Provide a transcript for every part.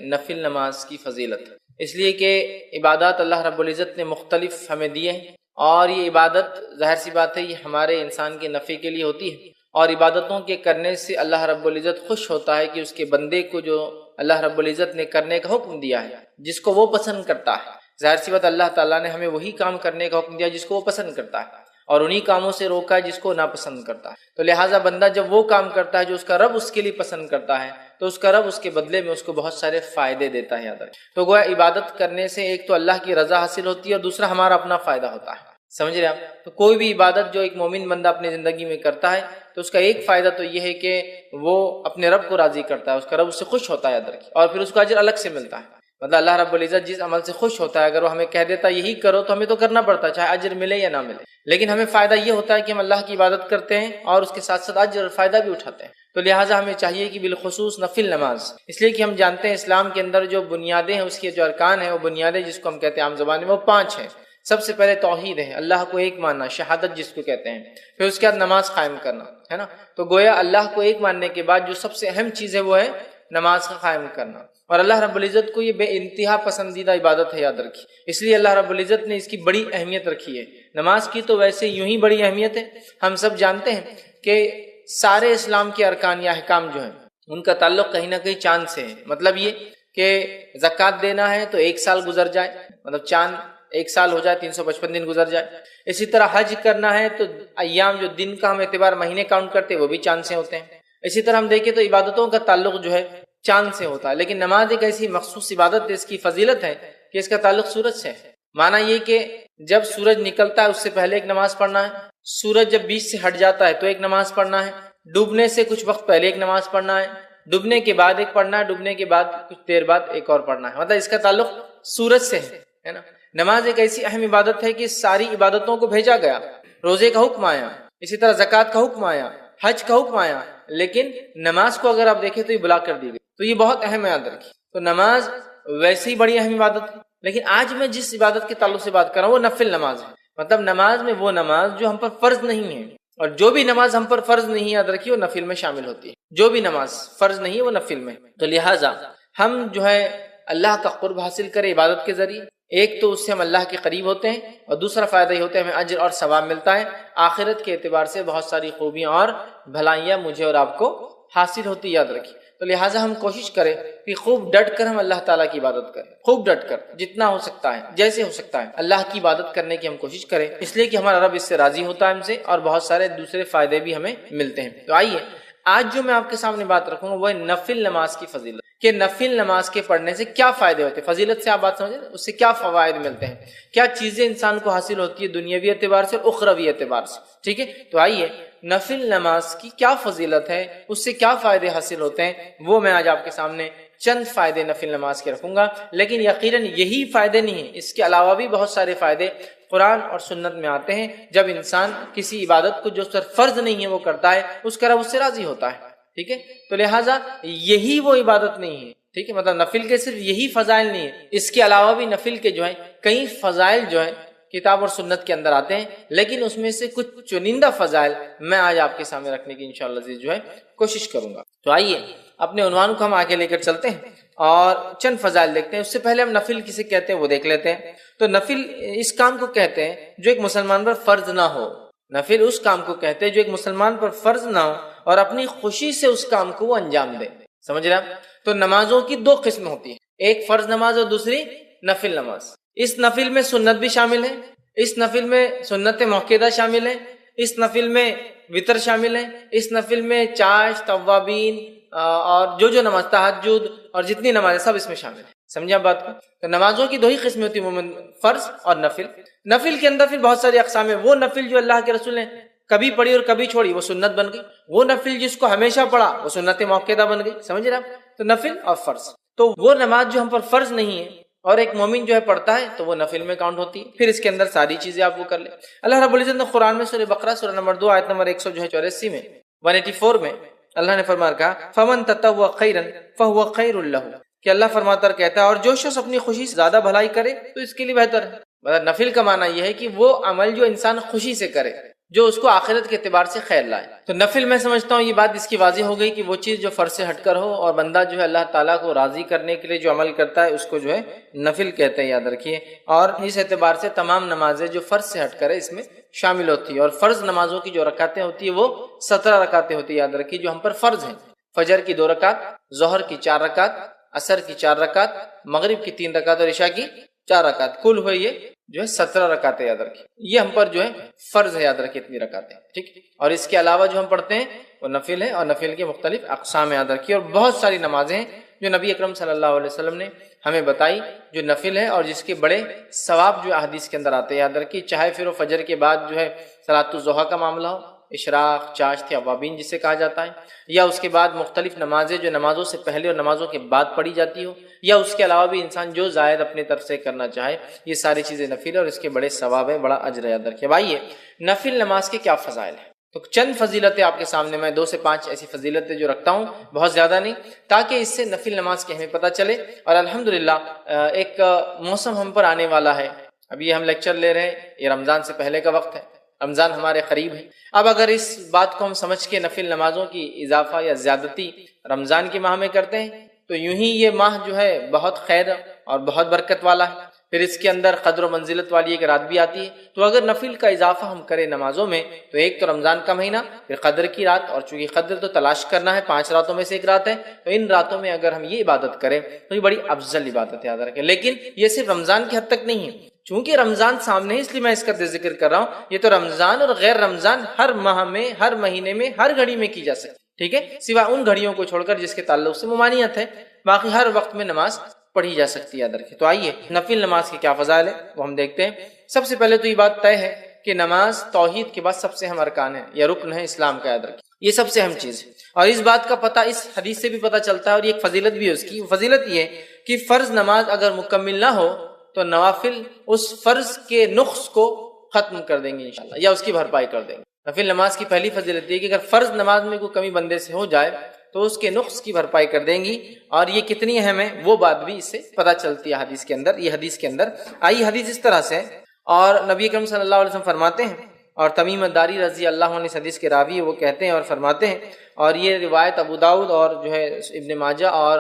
نفل نماز کی فضیلت، اس لیے کہ عبادات اللہ رب العزت نے مختلف ہمیں دیے ہیں، اور یہ عبادت ظاہر سی بات ہے یہ ہمارے انسان کے نفع کے لیے ہوتی ہے، اور عبادتوں کے کرنے سے اللہ رب العزت خوش ہوتا ہے کہ اس کے بندے کو جو اللہ رب العزت نے کرنے کا حکم دیا ہے جس کو وہ پسند کرتا ہے، ظاہر سی بات اللہ تعالیٰ نے ہمیں وہی کام کرنے کا حکم دیا جس کو وہ پسند کرتا ہے، اور انہی کاموں سے روکا ہے جس کو ناپسند کرتا ہے۔ تو لہٰذا بندہ جب وہ کام کرتا ہے جو اس کا رب اس کے لیے پسند کرتا ہے تو اس کا رب اس کے بدلے میں اس کو بہت سارے فائدے دیتا ہے۔ یاد رکھیں، تو گویا عبادت کرنے سے ایک تو اللہ کی رضا حاصل ہوتی ہے اور دوسرا ہمارا اپنا فائدہ ہوتا ہے، سمجھ رہے آپ؟ تو کوئی بھی عبادت جو ایک مومن بندہ اپنی زندگی میں کرتا ہے تو اس کا ایک فائدہ تو یہ ہے کہ وہ اپنے رب کو راضی کرتا ہے، اس کا رب اس سے خوش ہوتا ہے، یاد رکھیں، اور پھر اس کو اجر الگ سے ملتا ہے۔ مطلب اللہ رب العزت جس عمل سے خوش ہوتا ہے اگر وہ ہمیں کہہ دیتا ہے یہی کرو تو ہمیں تو کرنا پڑتا ہے، چاہے اجر ملے یا نہ ملے، لیکن ہمیں فائدہ یہ ہوتا ہے کہ ہم اللہ کی عبادت کرتے ہیں اور اس کے ساتھ ساتھ اجر اور فائدہ بھی اٹھاتے ہیں۔ تو لہٰذا ہمیں چاہیے کہ بالخصوص نفل نماز، اس لیے کہ ہم جانتے ہیں اسلام کے اندر جو بنیادیں ہیں، اس کے جو ارکان ہیں، وہ بنیادیں جس کو ہم کہتے ہیں عام زبان میں وہ 5 ہیں۔ سب سے پہلے توحید ہے، اللہ کو ایک ماننا، شہادت جس کو کہتے ہیں، پھر اس کے بعد نماز قائم کرنا، ہے نا؟ تو گویا اللہ کو ایک ماننے کے بعد جو سب سے اہم چیز ہے وہ ہے نماز کا قائم کرنا، اور اللہ رب العزت کو یہ بے انتہا پسندیدہ عبادت ہے، یاد رکھیے، اس لیے اللہ رب العزت نے اس کی بڑی اہمیت رکھی ہے۔ نماز کی تو ویسے یوں ہی بڑی اہمیت ہے، ہم سب جانتے ہیں کہ سارے اسلام کے ارکان یا احکام جو ہیں ان کا تعلق کہیں نہ کہیں چاند سے ہے۔ مطلب یہ کہ زکوٰۃ دینا ہے تو 1 سال گزر جائے، مطلب چاند 1 سال ہو جائے، 355 دن گزر جائے۔ اسی طرح حج کرنا ہے تو ایام جو دن کا ہم اعتبار مہینے کاؤنٹ کرتے ہیں وہ بھی چاند سے ہوتے ہیں۔ اسی طرح ہم دیکھیں تو عبادتوں کا تعلق جو ہے چاند سے ہوتا ہے، لیکن نماز ایک ایسی مخصوص عبادت ہے، اس کی فضیلت ہے کہ اس کا تعلق سورج سے ہے۔ معنی یہ کہ جب سورج نکلتا ہے اس سے پہلے ایک نماز پڑھنا ہے، سورج جب بیچ سے ہٹ جاتا ہے تو ایک نماز پڑھنا ہے، ڈوبنے سے کچھ وقت پہلے ایک نماز پڑھنا ہے، ڈوبنے کے بعد ایک پڑھنا ہے، ڈوبنے کے بعد کچھ دیر بعد ایک اور پڑھنا ہے، مطلب اس کا تعلق سورج سے ہے نا۔ نماز ایک ایسی اہم عبادت ہے کہ ساری عبادتوں کو بھیجا گیا، روزے کا حکم آیا، اسی طرح زکوٰۃ کا حکم آیا، حج کا حکم آیا، لیکن نماز کو اگر آپ دیکھیں تو یہ بلا کر دی گئی، تو یہ بہت اہم ہے، یاد رکھیے۔ تو نماز ویسے ہی بڑی اہم عبادت ہے، لیکن آج میں جس عبادت کے تعلق سے بات کر رہا ہوں وہ نفل نماز ہے، مطلب نماز میں وہ نماز جو ہم پر فرض نہیں ہے، اور جو بھی نماز ہم پر فرض نہیں، یاد رکھیے، وہ نفل میں شامل ہوتی ہے، جو بھی نماز فرض نہیں ہے وہ نفل میں۔ تو لہٰذا ہم جو ہے اللہ کا قرب حاصل کریں عبادت کے ذریعے، ایک تو اس سے ہم اللہ کے قریب ہوتے ہیں، اور دوسرا فائدہ یہ ہوتا ہے ہمیں اجر اور ثواب ملتا ہے، آخرت کے اعتبار سے بہت ساری خوبیاں اور بھلائیاں مجھے اور آپ کو حاصل ہوتی، یاد رکھیے۔ تو لہٰذا ہم کوشش کریں کہ خوب ڈٹ کر ہم اللہ تعالیٰ کی عبادت کریں، خوب ڈٹ کر، جتنا ہو سکتا ہے، جیسے ہو سکتا ہے اللہ کی عبادت کرنے کی ہم کوشش کریں، اس لیے کہ ہمارا رب اس سے راضی ہوتا ہے ہم سے، اور بہت سارے دوسرے فائدے بھی ہمیں ملتے ہیں۔ تو آئیے آج جو میں آپ کے سامنے بات رکھوں گا وہ ہے نفل نماز کی فضیلت، کہ نفل نماز کے پڑھنے سے کیا فائدے ہوتے ہیں۔ فضیلت سے آپ بات سمجھیں، اس سے کیا فوائد ملتے ہیں، کیا چیزیں انسان کو حاصل ہوتی ہے دنیاوی اعتبار سے اور اخروی اعتبار سے، ٹھیک ہے؟ تو آئیے نفل نماز کی کیا فضیلت ہے، اس سے کیا فائدے حاصل ہوتے ہیں، وہ میں آج آپ کے سامنے چند فائدے نفل نماز کے رکھوں گا۔ لیکن یقیناً یہی فائدے نہیں ہیں، اس کے علاوہ بھی بہت سارے فائدے قرآن اور سنت میں آتے ہیں۔ جب انسان کسی عبادت کو جو صرف فرض نہیں ہے وہ کرتا ہے، اس کا رب اس سے راضی ہوتا ہے، ٹھیک ہے؟ تو لہٰذا یہی وہ عبادت نہیں ہے، ٹھیک ہے؟ مطلب نفل کے صرف یہی فضائل نہیں ہے، اس کے علاوہ بھی نفل کے جو ہے کئی فضائل جو ہے کتاب اور سنت کے اندر آتے ہیں، لیکن اس میں سے کچھ چنندہ فضائل میں آج آپ کے سامنے رکھنے کی انشاءاللہ عزیز جو ہے کوشش کروں گا۔ تو آئیے اپنے عنوان کو ہم آگے لے کر چلتے ہیں اور چند فضائل دیکھتے ہیں۔ اس سے پہلے ہم نفل کسے کہتے ہیں وہ دیکھ لیتے ہیں۔ تو نفل اس کام کو کہتے ہیں جو ایک مسلمان پر فرض نہ ہو، نفل اس کام کو کہتے ہیں جو ایک مسلمان پر فرض نہ ہو اور اپنی خوشی سے اس کام کو وہ انجام دے، سمجھ رہے ہیں؟ تو نمازوں کی 2 قسم ہوتی ہیں، ایک فرض نماز اور دوسری نفل نماز۔ اس نفل میں سنت بھی شامل ہے، اس نفل میں سنت موقدہ شامل ہے، اس نفل میں وطر شامل ہے، اس نفل میں چاشت، توابین اور جو نماز تہجد اور جتنی نمازیں سب اس میں شامل ہیں، سمجھے آپ بات کو؟ تو نمازوں کی 2 ہی قسمیں ہوتی ہیں عموماً، فرض اور نفل۔ نفل کے اندر پھر بہت ساری اقسام ہیں، وہ نفل جو اللہ کے رسول نے کبھی پڑھی اور کبھی چھوڑی وہ سنت بن گئی، وہ نفل جس کو ہمیشہ پڑھا وہ سنت موقدہ بن گئی، سمجھ رہے آپ؟ تو نفل اور فرض، تو وہ نماز جو ہم پر فرض نہیں ہے اور ایک مومن جو ہے پڑھتا ہے تو وہ نفل میں کاؤنٹ ہوتی ہے، پھر اس کے اندر ساری چیزیں آپ وہ کر لیں۔ اللہ رب العزت نے قرآن میں سورہ بقرہ سورہ نمبر 2 آیت نمبر 184 میں 184 میں اللہ نے فرمایا کہا فمن تطوع خیرا فهو خیر له، کہ اللہ فرماتا ہے کہتا ہے اور جو شخص اپنی خوشی سے زیادہ بھلائی کرے تو اس کے لیے بہتر ہے۔ مطلب نفل کا معنی یہ ہے کہ وہ عمل جو انسان خوشی سے کرے، جو اس کو آخرت کے اعتبار سے خیر لائے۔ تو نفل میں سمجھتا ہوں یہ بات اس کی واضح ہو گئی کہ وہ چیز جو فرض سے ہٹ کر ہو، اور بندہ جو ہے اللہ تعالیٰ کو راضی کرنے کے لیے جو عمل کرتا ہے اس کو جو ہے نفل کہتے ہیں، یاد رکھیے۔ اور اس اعتبار سے تمام نمازیں جو فرض سے ہٹ کر ہے اس میں شامل ہوتی ہے، اور فرض نمازوں کی جو رکعتیں ہوتی ہیں وہ 17 رکعتیں ہوتی ہیں، یاد رکھیے، جو ہم پر فرض ہیں۔ فجر کی 2 رکعت، ظہر کی 4 رکعت، عصر کی 4 رکعت، مغرب کی 3 رکعت اور عشاء کی 4 رکعت، کل ہوئی یہ جو ہے 17 رکعتیں، یاد رکھیے۔ یہ ہم پر جو ہے فرض ہے، یاد رکھیے اتنی رکعتیں، ٹھیک۔ اور اس کے علاوہ جو ہم پڑھتے ہیں وہ نفل ہے، اور نفل کے مختلف اقسام، یاد رکھیے۔ اور بہت ساری نمازیں ہیں جو نبی اکرم صلی اللہ علیہ وسلم نے ہمیں بتائی جو نفل ہے، اور جس کے بڑے ثواب جو احادیث کے اندر آتے ہیں، یاد رکھیے۔ چاہے پھر وہ فجر کے بعد جو ہے صلاۃ الضحیٰ کا معاملہ ہو، اشراق، چاشت، اوابین جسے کہا جاتا ہے، یا اس کے بعد مختلف نمازیں جو نمازوں سے پہلے اور نمازوں کے بعد پڑھی جاتی ہو، یا اس کے علاوہ بھی انسان جو زائد اپنے طرف سے کرنا چاہے، یہ ساری چیزیں نفل ہے اور اس کے بڑے ثواب ہے، بڑا اجر ہے، یاد رکھیے۔ بھائی نفل نماز کے کیا فضائل ہیں؟ تو چند فضیلتیں آپ کے سامنے میں 2 سے 5 ایسی فضیلتیں جو رکھتا ہوں، بہت زیادہ نہیں، تاکہ اس سے نفل نماز کی ہمیں پتہ چلے۔ اور الحمدللہ ایک موسم ہم پر آنے والا ہے، ابھی ہم لیکچر لے رہے ہیں، یہ رمضان سے پہلے کا وقت ہے، رمضان ہمارے قریب ہے۔ اب اگر اس بات کو ہم سمجھ کے نفل نمازوں کی اضافہ یا زیادتی رمضان کے ماہ میں کرتے ہیں تو یوں ہی یہ ماہ جو ہے بہت خیر اور بہت برکت والا ہے، پھر اس کے اندر قدر و منزلت والی ایک رات بھی آتی ہے۔ تو اگر نفل کا اضافہ ہم کریں نمازوں میں تو ایک تو رمضان کا مہینہ، پھر قدر کی رات، اور چونکہ قدر تو تلاش کرنا ہے، 5 راتوں میں سے ایک رات ہے، تو ان راتوں میں اگر ہم یہ عبادت کریں تو یہ بڑی افضل عبادت ہے، یاد رکھیں۔ لیکن یہ صرف رمضان کی حد تک نہیں ہے، چونکہ رمضان سامنے ہے اس لیے میں اس کا ذکر کر رہا ہوں۔ یہ تو رمضان اور غیر رمضان ہر ماہ میں، ہر مہینے میں، ہر گھڑی میں کی جا سکتی، ٹھیک ہے، سوائے ان گھڑیوں کو چھوڑ کر جس کے تعلق سے ممانعت ہے، باقی ہر وقت میں نماز پڑھی جا سکتی ہے، یاد رکھیں۔ تو آئیے نفل نماز کے کیا فضائل ہے وہ ہم دیکھتے ہیں۔ سب سے پہلے تو یہ بات طے ہے کہ نماز توحید کے بعد سب سے اہم ارکان ہے یا رکن ہے اسلام کا، یاد رکھیں، یہ سب سے اہم چیز ہے۔ اور اس بات کا پتہ اس حدیث سے بھی پتہ چلتا ہے، اور یہ ایک فضیلت بھی ہے اس کی۔ فضیلت یہ ہے کہ فرض نماز اگر مکمل نہ ہو تو نوافل اس فرض کے نقص کو ختم کر دیں گے انشاءاللہ، یا اس کی بھرپائی کر دیں گے۔ نفل نماز کی پہلی فضیلت یہ کہ اگر فرض نماز میں کوئی کمی بندے سے ہو جائے تو اس کے نقص کی بھرپائی کر دیں گی، اور یہ کتنی اہم ہے وہ بات بھی اس سے پتہ چلتی ہے حدیث کے اندر۔ یہ حدیث کے اندر آئی حدیث اس طرح سے، اور نبی اکرم صلی اللہ علیہ وسلم فرماتے ہیں، اور تمیم الداری رضی اللہ عنہ اس حدیث کے راوی وہ کہتے ہیں اور فرماتے ہیں، اور یہ روایت ابو داؤد اور جو ہے ابن ماجہ اور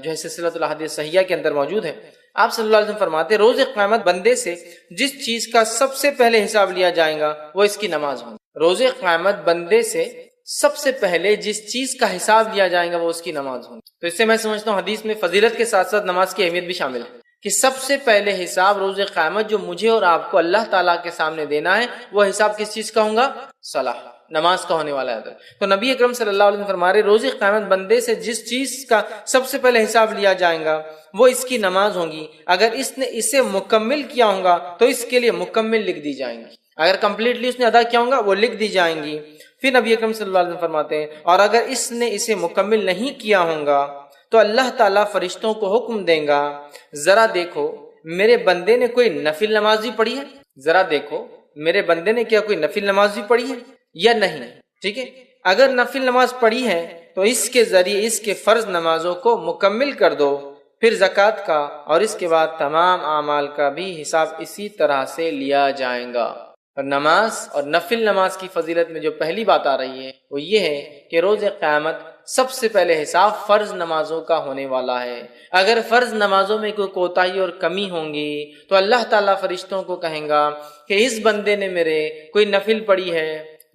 جو ہے سلسلۃ الاحادیث صحیحہ کے اندر موجود ہے۔ آپ صلی اللہ علیہ وسلم فرماتے ہیں روز قیامت بندے سے جس چیز کا سب سے پہلے حساب لیا جائے گا وہ اس کی نماز ہوگی۔ روز قیامت بندے سے سب سے پہلے جس چیز کا حساب لیا جائے گا وہ اس کی نماز ہوگی۔ تو اس سے میں سمجھتا ہوں حدیث میں فضیلت کے ساتھ ساتھ نماز کی اہمیت بھی شامل ہے کہ سب سے پہلے حساب روز قیامت جو مجھے اور آپ کو اللہ تعالیٰ کے سامنے دینا ہے وہ حساب کس چیز کا ہوگا؟ صلاح، نماز کا ہونے والا ہے۔ تو نبی اکرم صلی اللہ علیہ وسلم فرما رہے روز قیامت بندے سے جس چیز کا سب سے پہلے حساب لیا جائے گا وہ اس کی نماز ہوگی، اگر اس نے اسے مکمل کیا ہوگا تو اس کے لیے مکمل لکھ دی جائیں گی، اگر کمپلیٹلی اس نے ادا کیا ہوگا وہ لکھ دی جائیں گی۔ پھر نبی اکرم صلی اللہ علیہ وسلم فرماتے ہیں اور اگر اس نے اسے مکمل نہیں کیا ہوگا تو اللہ تعالیٰ فرشتوں کو حکم دیں گا ذرا دیکھو میرے بندے نے کوئی نفل نماز بھی پڑھی ہے، ذرا دیکھو میرے بندے نے کیا کوئی نفل نماز بھی پڑھی ہے یا نہیں، ٹھیک ہے۔ اگر نفل نماز پڑھی ہے تو اس کے ذریعے اس کے فرض نمازوں کو مکمل کر دو، پھر زکوٰۃ کا اور اس کے بعد تمام اعمال کا بھی حساب اسی طرح سے لیا جائے گا۔ اور نماز اور نفل نماز کی فضیلت میں جو پہلی بات آ رہی ہے وہ یہ ہے کہ روز قیامت سب سے پہلے حساب فرض نمازوں کا ہونے والا ہے۔ اگر فرض نمازوں میں کوئی کوتاہی اور کمی ہوں گی تو اللہ تعالیٰ فرشتوں کو کہیں گا کہ اس بندے نے میرے کوئی نفل پڑھی ہے،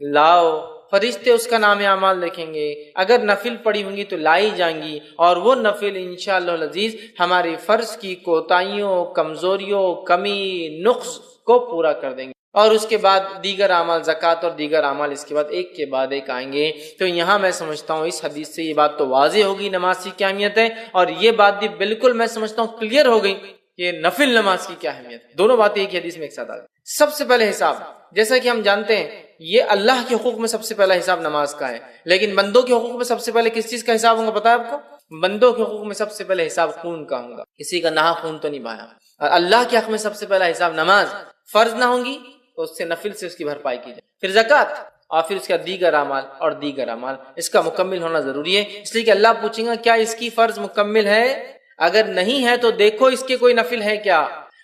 لاؤ۔ فرشتے اس کا نام اعمال لکھیں گے، اگر نفل پڑھی ہوں گی تو لائی جائیں گی، اور وہ نفل انشاءاللہ العزیز ہماری فرض کی کوتاہیوں، کمزوریوں، کمی، نقص کو پورا کر دیں گے۔ اور اس کے بعد دیگر اعمال، زکوٰۃ اور دیگر اعمال اس کے بعد ایک کے بعد ایک آئیں گے۔ تو یہاں میں سمجھتا ہوں اس حدیث سے یہ بات تو واضح ہوگی نماز کی کیا اہمیت ہے، اور یہ بات بھی بالکل میں سمجھتا ہوں کلیئر ہو گئی کہ نفل نماز کی کیا اہمیت ہے۔ دونوں باتیں ایک ہی حدیث میں ایک ساتھ آ گئی۔ سب سے پہلے حساب، جیسا کہ ہم جانتے ہیں یہ اللہ کے حقوق میں سب سے پہلا حساب نماز کا ہے، لیکن بندوں کے حقوق میں سب سے پہلے کس چیز کا حساب ہوگا پتہ ہے آپ کو؟ بندوں کے حقوق میں سب سے پہلے حساب خون کا ہوگا، کسی کا نہا خون تو نہیں بہایا۔ اور اللہ کے حق میں سب سے پہلا حساب نماز، فرض نہ ہوں گی تو اس سے نفل سے اس کی بھرپائی کی جائے، پھر زکوٰۃ، اور پھر اس کا دیگر اعمال اور دیگر اعمال، اس کا مکمل ہونا ضروری ہے۔ اس لیے کہ اللہ پوچھیں گا کیا اس کی فرض مکمل ہے، اگر نہیں ہے تو دیکھو اس کے کوئی نفل ہے کیا۔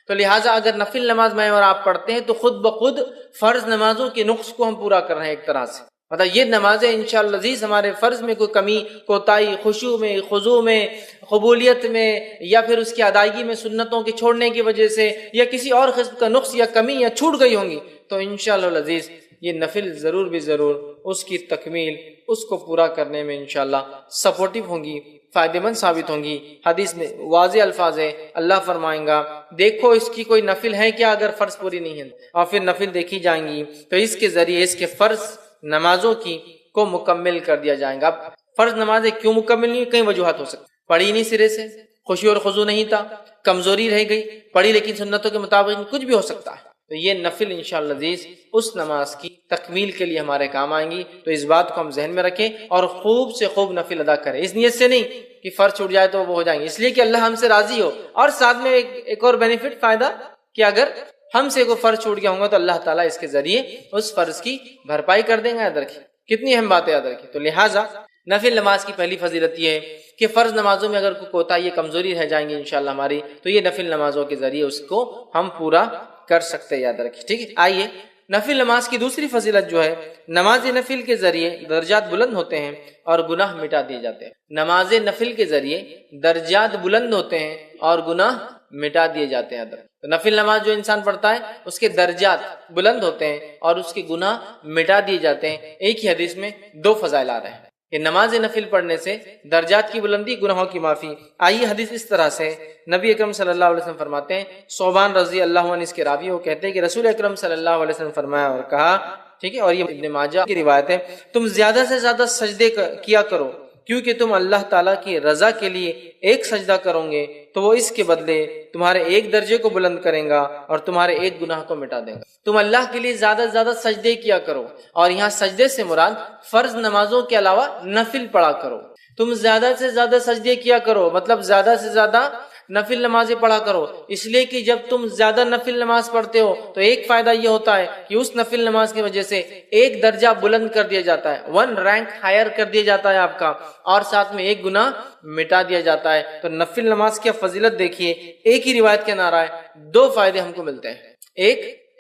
تو لہٰذا اگر نفل نماز میں اور آپ پڑھتے ہیں تو خود بخود فرض نمازوں کے نقص کو ہم پورا کر رہے ہیں ایک طرح سے. مطلب یہ نمازیں انشاءاللہ عزیز ہمارے فرض میں کوئی کمی کوتاہی، خشوع میں، خضوع میں، قبولیت میں، یا پھر اس کی ادائیگی میں سنتوں کے چھوڑنے کی وجہ سے یا کسی اور قسم کا نقص یا کمی یا چھوٹ گئی ہوں گی، تو انشاءاللہ عزیز یہ نفل ضرور بھی ضرور اس کی تکمیل، اس کو پورا کرنے میں انشاءاللہ سپورٹیو ہوں گی، فائدہ مند ثابت ہوں گی. حدیث میں واضح الفاظ ہے، اللہ فرمائیں گا دیکھو اس کی کوئی نفل ہے کیا اگر فرض پوری نہیں ہے، اور پھر نفل دیکھی جائیں گی تو اس کے ذریعے اس کے فرض نمازوں کی کو مکمل کر دیا جائے گا. اب فرض نمازیں کیوں مکمل نہیں؟ کئی وجوہات ہو سکتی. پڑھی نہیں سرے سے، خشوع اور خضوع نہیں تھا، کمزوری رہ گئی، پڑھی لیکن سنتوں کے مطابق، کچھ بھی ہو سکتا ہے. تو یہ نفل انشاءاللہ عزیز اس نماز کی تکمیل کے لیے ہمارے کام آئیں گی. تو اس بات کو ہم ذہن میں رکھیں اور خوب سے خوب نفل ادا کریں، اس نیت سے نہیں کہ فرض چھوٹ جائے تو وہ ہو جائیں گے، اس لیے کہ اللہ ہم سے راضی ہو. اور ساتھ میں ایک اور بینیفٹ، فائدہ، کہ اگر ہم سے کوئی فرض چھوٹ گیا ہوگا تو اللہ تعالیٰ اس کے ذریعے اس فرض کی بھرپائی کر دیں گے. یاد رکھیں کتنی اہم بات ہے، یاد رکھیں. تو لہٰذا نفل نماز کی پہلی فضیلت یہ ہے کہ فرض نمازوں میں اگر کوئی کوتاہی کمزوری رہ جائیں گی انشاءاللہ ہماری، تو یہ نفل نمازوں کے ذریعے اس کو ہم پورا کر سکتے ہیں. یاد رکھیں، ٹھیک ہے. آئیے نفل نماز کی دوسری فضیلت جو ہے، نماز نفل کے ذریعے درجات بلند ہوتے ہیں اور گناہ مٹا دیے جاتے ہیں. نماز نفل کے ذریعے درجات بلند ہوتے ہیں اور گناہ مٹا دیے جاتے ہیں. تو نفل نماز جو انسان پڑھتا ہے اس کے درجات بلند ہوتے ہیں اور اس کے گناہ مٹا دیے جاتے ہیں. ایک ہی حدیث میں دو فضائل آ رہے ہیں کہ نماز نفل پڑھنے سے درجات کی بلندی، گناہوں کی معافی. آئیے حدیث اس طرح سے، نبی اکرم صلی اللہ علیہ وسلم فرماتے ہیں، صوبان رضی اللہ عنہ اس کے راوی وہ کہتے ہیں کہ رسول اکرم صلی اللہ علیہ وسلم فرمایا اور کہا، ٹھیک ہے، اور یہ ابن ماجہ کی روایت ہے، تم زیادہ سے زیادہ سجدے کیا کرو کیونکہ تم اللہ تعالیٰ کی رضا کے لیے ایک سجدہ کرو گے تو وہ اس کے بدلے تمہارے ایک درجے کو بلند کریں گا اور تمہارے ایک گناہ کو مٹا دیں گا. تم اللہ کے لیے زیادہ سے زیادہ سجدے کیا کرو، اور یہاں سجدے سے مراد فرض نمازوں کے علاوہ نفل پڑھا کرو. تم زیادہ سے زیادہ سجدے کیا کرو مطلب زیادہ سے زیادہ نفل نمازیں پڑھا کرو، اس لیے کہ جب تم زیادہ نفل نماز پڑھتے ہو تو ایک فائدہ یہ ہوتا ہے کہ اس نفل نماز کی وجہ سے ایک درجہ بلند کر دیا جاتا ہے، 1 رینک ہائر کر دیا جاتا ہے آپ کا، اور ساتھ میں ایک گناہ مٹا دیا جاتا ہے. تو نفل نماز کی فضیلت دیکھیے، ایک ہی روایت کے نعرہ ہے، 2 فائدے ہم کو ملتے ہیں،